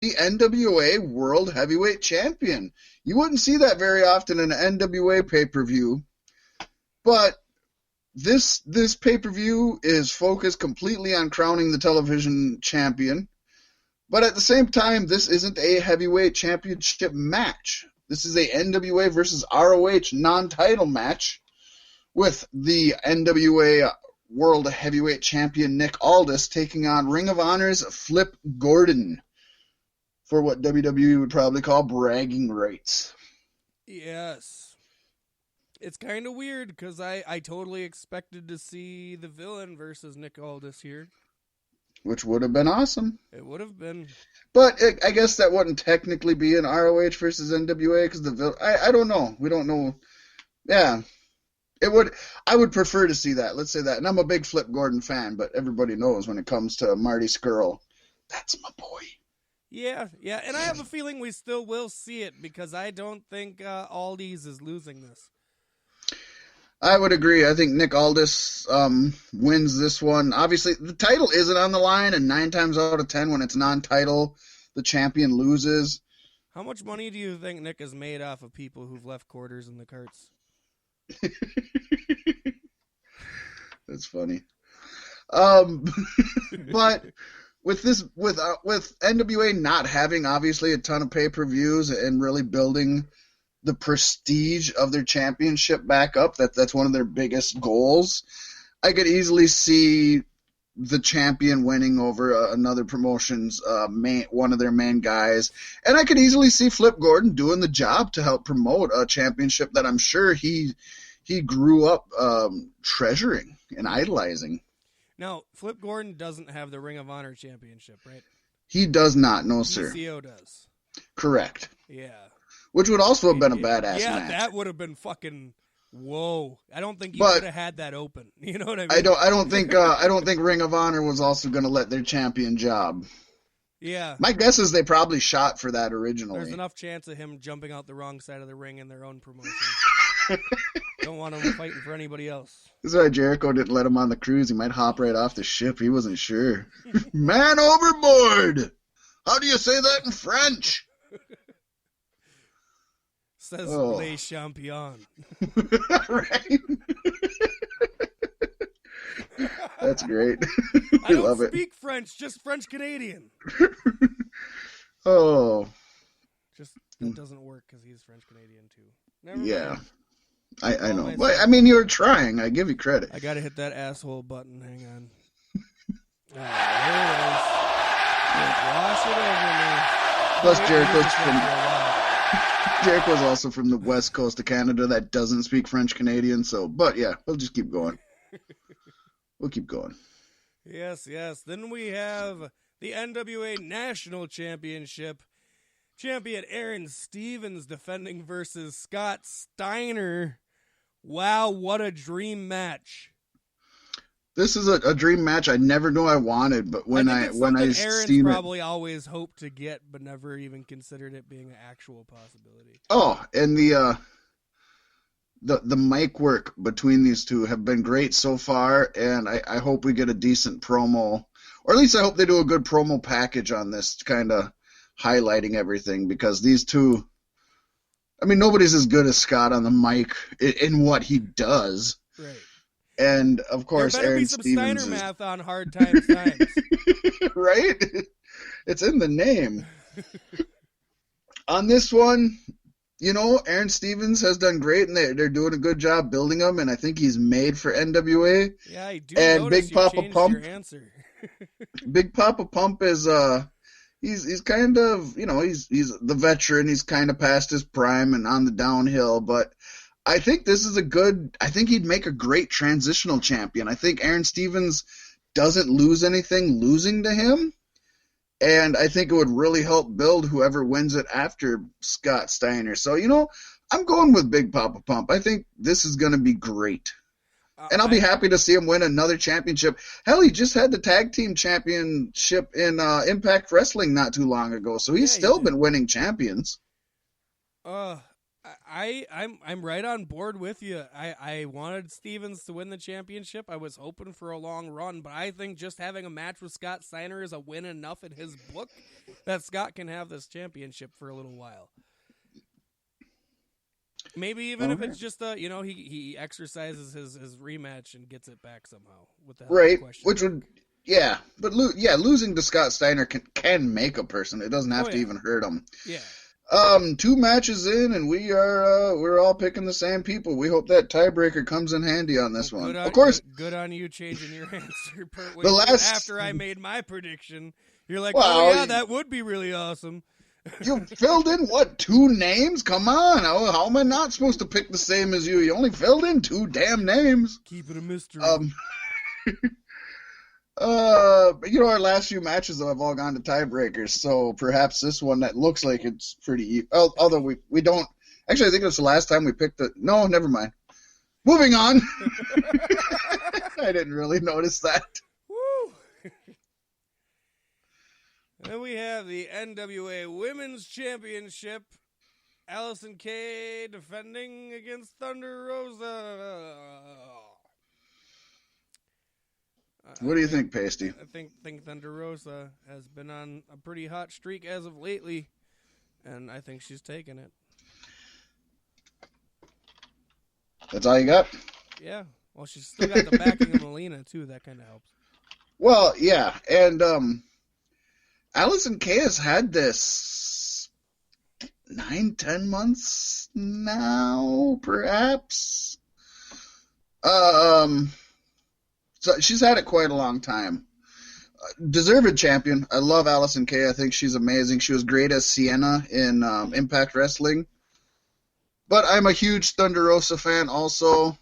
the NWA World Heavyweight Champion. You wouldn't see that very often in an NWA pay-per-view, but this pay-per-view is focused completely on crowning the television champion. But at the same time, this isn't a heavyweight championship match. This is a NWA versus ROH non-title match with the NWA World Heavyweight Champion Nick Aldis taking on Ring of Honor's Flip Gordon for what WWE would probably call bragging rights. Yes. It's kind of weird because I totally expected to see the Villain versus Nick Aldis here. Which would have been awesome. It would have been. But I guess that wouldn't technically be an ROH versus NWA because I don't know. We don't know. Yeah. I would prefer to see that. Let's say that. And I'm a big Flip Gordon fan, but everybody knows when it comes to Marty Scurll, that's my boy. Yeah, and I have a feeling we still will see it because I don't think Aldis is losing this. I would agree. I think Nick Aldis wins this one. Obviously, the title isn't on the line, and 9 times out of 10 when it's non-title, the champion loses. How much money do you think Nick has made off of people who've left quarters in the carts? That's funny. But with NWA not having obviously a ton of pay-per-views and really building the prestige of their championship back up, that's one of their biggest goals. I could easily see the champion winning over another promotion's one of their main guys, and I could easily see Flip Gordon doing the job to help promote a championship that I'm sure he grew up treasuring and idolizing. Now, Flip Gordon doesn't have the Ring of Honor championship, right? He does not, no sir. PCO does. Correct. Yeah. Which would also have been a badass match. Yeah, that would have been fucking whoa. I don't think you would have had that open. You know what I mean? I don't think Ring of Honor was also going to let their champion job. Yeah. My guess is they probably shot for that originally. There's enough chance of him jumping out the wrong side of the ring in their own promotion. Don't want him fighting for anybody else. This is why Jericho didn't let him on the cruise. He might hop right off the ship. He wasn't sure. Man overboard! How do you say that in French? Says Les Champions. Right? That's great. I don't speak French, just French Canadian. Oh. Just that doesn't work because he's French Canadian too. Never yeah. mind. I know. But, I mean, you were trying. I give you credit. I gotta hit that asshole button. Hang on. There it is. Wash it over me. Plus, Jericho's also from the west coast of Canada that doesn't speak French Canadian. So, but yeah, we'll just keep going. We'll keep going. Yes. Then we have the NWA National Championship. Champion Aaron Stevens defending versus Scott Steiner. Wow, what a dream match. This is a dream match I never knew I wanted, but when I Aaron's probably always hoped to get, but never even considered it being an actual possibility. Oh, and the mic work between these two have been great so far, and I hope we get a decent promo, or at least I hope they do a good promo package on this, kind of highlighting everything, because these two, I mean, nobody's as good as Scott on the mic in what he does. Right. And, of course, there better Aaron be some Stevens Steiner math on HardxTimes. Right? It's in the name. On this one, you know, Aaron Stevens has done great, and they're doing a good job building him, and I think he's made for NWA. Yeah, I do and notice Big Papa Pump, your answer. Big Papa Pump is he's kind of, you know, he's the veteran. He's kind of past his prime and on the downhill, but I think this is I think he'd make a great transitional champion. I think Aaron Stevens doesn't lose anything losing to him, and I think it would really help build whoever wins it after Scott Steiner. So, you know, I'm going with Big Papa Pump. I think this is going to be great. And I'll be happy to see him win another championship. Hell, he just had the tag team championship in Impact Wrestling not too long ago, so he's still been winning champions. I'm right on board with you. I wanted Stevens to win the championship. I was hoping for a long run, but I think just having a match with Scott Steiner is a win enough in his book that Scott can have this championship for a little while. Maybe even if it's just he exercises his rematch and gets it back somehow with the right, which would losing to Scott Steiner can make a person. It doesn't have to even hurt him. Yeah. 2 matches in, and we're all picking the same people. We hope that tiebreaker comes in handy on this one. Of course, good on you changing your answer. After I made my prediction, you're like, that would be really awesome. You filled in, 2 names? Come on. How am I not supposed to pick the same as you? You only filled in 2 damn names. Keep it a mystery. Our last few matches, though, have all gone to tiebreakers, so perhaps this one that looks like it's pretty even. Although we don't... Actually, I think it was the last time we picked it. No, never mind. Moving on. I didn't really notice that. Woo! Then we have the NWA Women's Championship. Allison Kay defending against Thunder Rosa. What do you think, Paystee? I think Thunder Rosa has been on a pretty hot streak as of lately, and I think she's taking it. That's all you got? Yeah. Well, she's still got the backing of Melina, too. That kind of helps. Well, yeah, and Allison Kay has had this 9-10 months now, perhaps. So she's had it quite a long time. Deserved champion. I love Allison Kay. I think she's amazing. She was great as Sienna in Impact Wrestling. But I'm a huge Thunder Rosa fan also.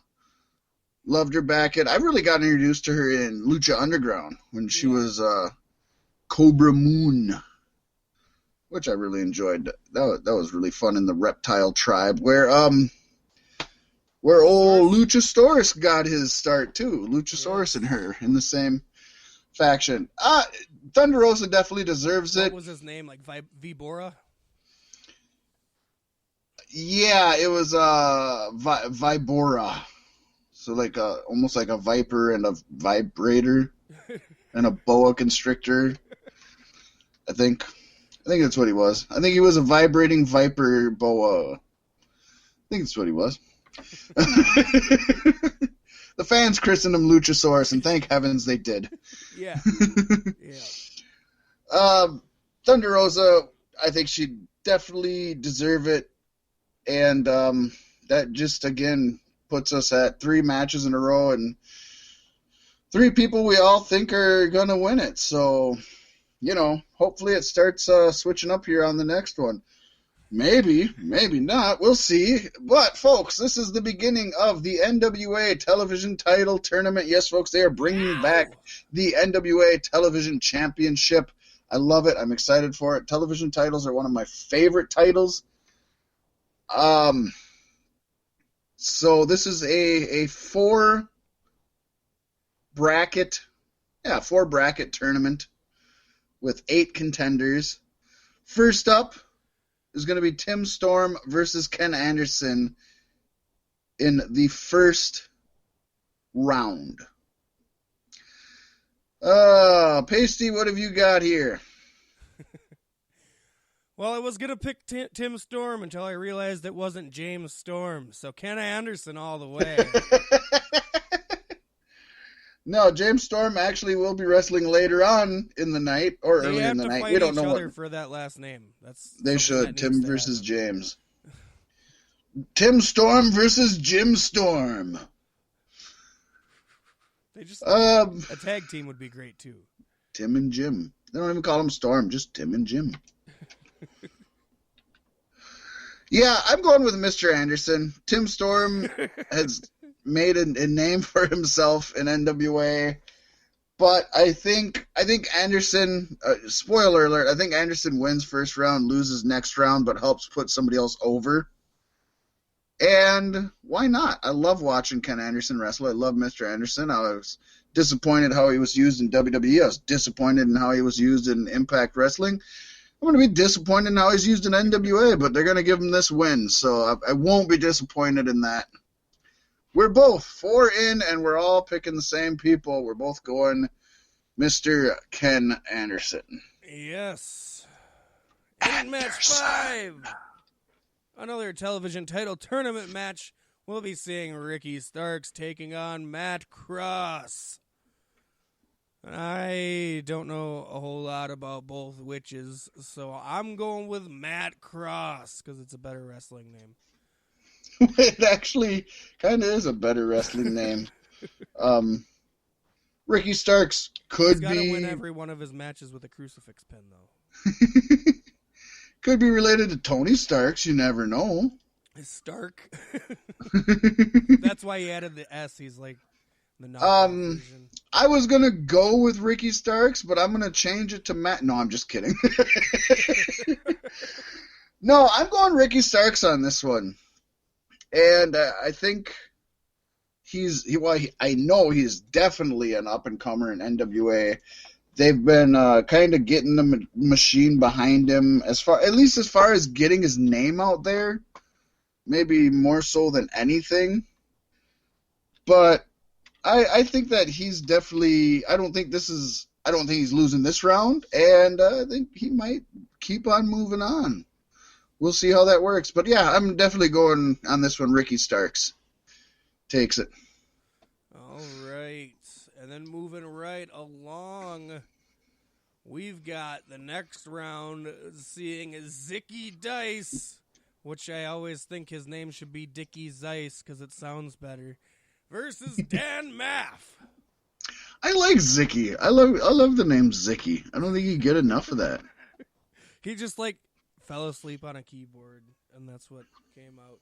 Loved her back in. I really got introduced to her in Lucha Underground when she was Cobra Moon, which I really enjoyed. That was really fun in the Reptile Tribe, where old Luchasaurus got his start too. Luchasaurus and her in the same faction. Thunder Rosa definitely deserves it. What was his name? Like Vibora? Yeah, it was Vibora. So like almost like a viper and a vibrator and a boa constrictor. I think that's what he was. I think he was a vibrating viper boa. I think that's what he was. The fans christened him Luchasaurus, and thank heavens they did. Yeah. Thunder Rosa, I think she definitely deserve it, and that just again puts us at 3 matches in a row and 3 people we all think are gonna win it. So, hopefully it starts switching up here on the next one. Maybe not. We'll see. But, folks, this is the beginning of the NWA Television Title Tournament. Yes, folks, they are bringing back the NWA Television Championship. I love it. I'm excited for it. Television titles are one of my favorite titles. So this is a 4-bracket tournament with 8 contenders. First up is going to be Tim Storm versus Ken Anderson in the first round. Paystee, what have you got here? Well, I was going to pick Tim Storm until I realized it wasn't James Storm. So Ken Anderson all the way. No, James Storm actually will be wrestling later on in the night or early in the night. We don't know what for that last name. They should. Tim versus James. Tim Storm versus Jim Storm. They just a tag team would be great too. Tim and Jim. They don't even call him Storm, just Tim and Jim. Yeah, I'm going with Mr. Anderson. Tim Storm has made a name for himself in NWA, but I think Anderson, spoiler alert, I think Anderson wins first round, loses next round, but helps put somebody else over. And why not? I love watching Ken Anderson wrestle. I love Mr. Anderson. I was disappointed how he was used in WWE. I was disappointed in how he was used in Impact Wrestling. I'm going to be disappointed now he's used an NWA, but they're going to give him this win, so I won't be disappointed in that. We're both 4 in, and we're all picking the same people. We're both going Mr. Ken Anderson. Yes. In match 5, another television title tournament match. We'll be seeing Ricky Starks taking on Matt Cross. I don't know a whole lot about both witches, so I'm going with Matt Cross because it's a better wrestling name. It actually kind of is a better wrestling name. Ricky Starks could He's got to be... win every one of his matches with a crucifix pin, though. Could be related to Tony Starks, you never know. Stark? That's why he added the S. He's like the version. I was going to go with Ricky Starks, but I'm going to change it to Matt. No, I'm just kidding. No, I'm going Ricky Starks on this one. And I think I know he's definitely an up-and-comer in NWA. They've been kind of getting the machine behind him, at least as far as getting his name out there, maybe more so than anything. But I think that he's definitely. I don't think he's losing this round, and I think he might keep on moving on. We'll see how that works. But yeah, I'm definitely going on this one. Ricky Starks takes it. All right. And then moving right along, we've got the next round seeing Zicky Dice, which I always think his name should be Dickie Zeiss because it sounds better, versus Dan Maff. I like Zicky. I love the name Zicky. I don't think you get enough of that. He just fell asleep on a keyboard, and that's what came out.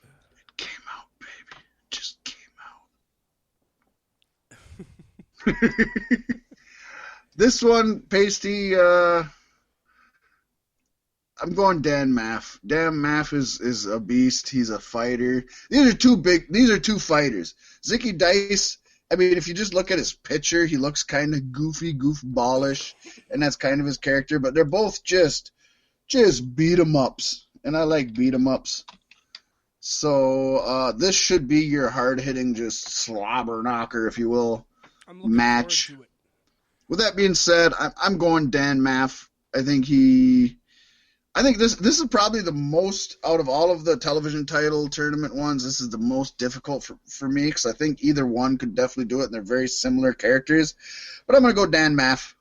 It came out, baby. It just came out. This one, Paystee, I'm going Dan Maff. Dan Maff is a beast. He's a fighter. These are two fighters. Zicky Dice, I mean, if you just look at his picture, he looks kind of goofballish, and that's kind of his character. But they're both just beat 'em ups, and I like beat 'em ups. So this should be your hard hitting, just slobber knocker, if you will, match. With that being said, I'm going Dan Maff. I think this is probably the most, out of all of the television title tournament ones, this is the most difficult for me because I think either one could definitely do it, and they're very similar characters. But I'm going to go Dan Maff.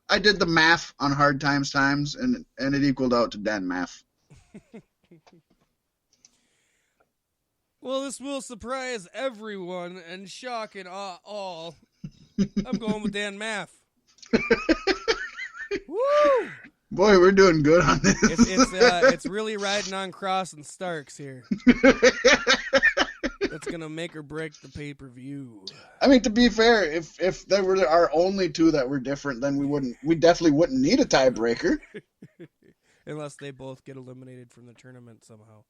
I did the math on HardxTimes, and it equaled out to Dan Maff. Well, this will surprise everyone and shock and all. I'm going with Dan Maff. Woo! Boy, we're doing good on this. It's really riding on Cross and Starks here. That's gonna make or break the pay-per-view. I mean, to be fair, if there were our only two that were different, then we definitely wouldn't need a tiebreaker. Unless they both get eliminated from the tournament somehow.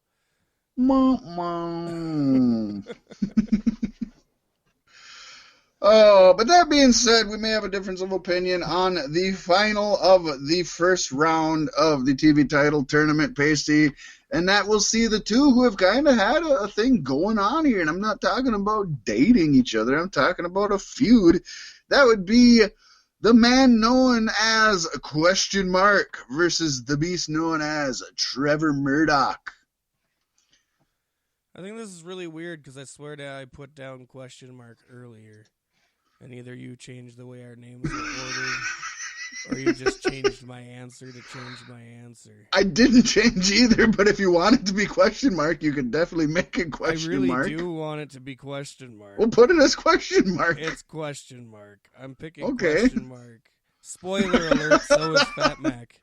But that being said, we may have a difference of opinion on the final of the first round of the TV title tournament, Paystee, and that will see the two who have kind of had a thing going on here, and I'm not talking about dating each other, I'm talking about a feud. That would be the man known as Question Mark versus the beast known as Trevor Murdoch. I think this is really weird because I swear that I put down Question Mark earlier. And either you changed the way our names were ordered, or you just changed my answer to change my answer. I didn't change either, but if you want it to be Question Mark, you could definitely make it Question Mark. I really do want it to be Question Mark. We'll put it as Question Mark. It's Question Mark. I'm picking Question Mark. Spoiler alert, so is Fat Mack.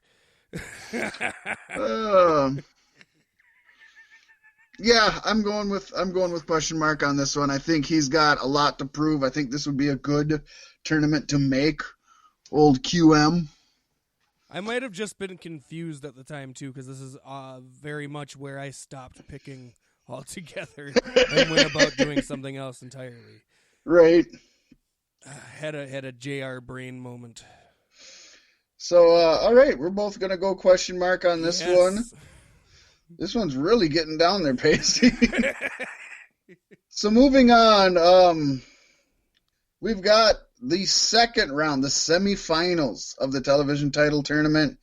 Yeah, I'm going with Question Mark on this one. I think he's got a lot to prove. I think this would be a good tournament to make. Old QM. I might have just been confused at the time too, because this is very much where I stopped picking altogether and went about doing something else entirely. Right. Had a JR brain moment. So, all right, we're both going to go question mark on this one. This one's really getting down there, Paystee. So moving on, we've got the second round, the semifinals of the television title tournament.